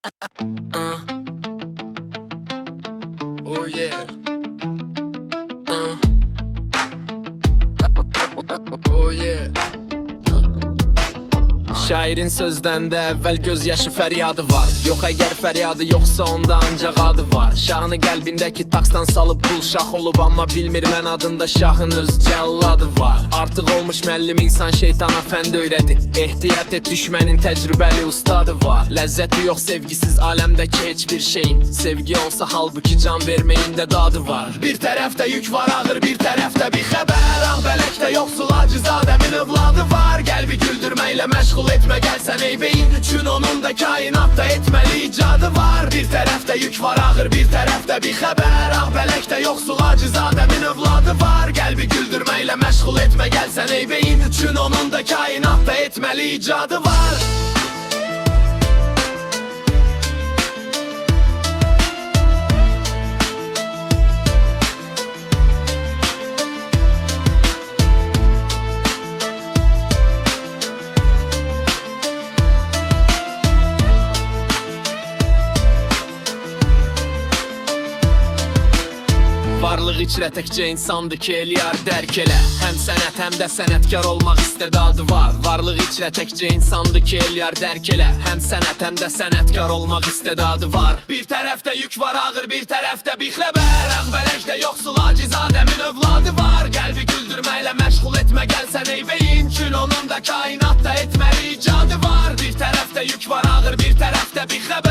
Uh. Oh yeah. Oh yeah. Şairin sözdən də əvvəl gözyaşı fəryadı var. Yox əgər fəryadı yoxsa onda ancaq adı var. Şahını qəlbindəki taksdan salıb pul şah olub, amma bilmir mən adında şahın öz cəlladı var. Artıq olmuş müəllim insan şeytana fənd öyrədi. Ehtiyat et, düşmənin təcrübəli ustadı var. Ləzzəti yox sevgisiz aləmdəki heç bir şeyin. Sevgi olsa halbuki can verməyində dadı var. Bir tərəfdə yük var ağır, bir tərəfdə bir xəbər. Ağ bələkdə yoxsul acizadəmin övladı var. Qəlbi güldürməklə məşğul etmə gəlsən ey beyin. Üçün onun da kainatda etməli icadı var. Bir tərəfdə yük var ağır, bir tərəfdə bir xəbər. Ağ bələkdə yoxsul acizadəmin övladı var. Qəlbi güldürməklə məşğul etmə gəlsən ey beyin. Üçün onun da kainatda etməli icadı var. Varlıq içrə təkcə insandır ki, eləyər dərk elə. Həm sənət, həm də sənətkar olmaq istedadı var. Varlıq içrə təkcə insandır ki, eləyər dərk elə. Həm sənət, həm də sənətkar olmaq istedadı var. Bir tərəfdə yük var ağır, bir tərəfdə bir xəbər. Ağ bələkdə yoxsul acizadəmin övladı var. Qəlbi güldürməklə məşğul etmə gəlsən ey beyin. Çün onun da kainatda etməli icadı var. Bir tərəfdə yük var ağır, bir tərəfdə bir xəbər.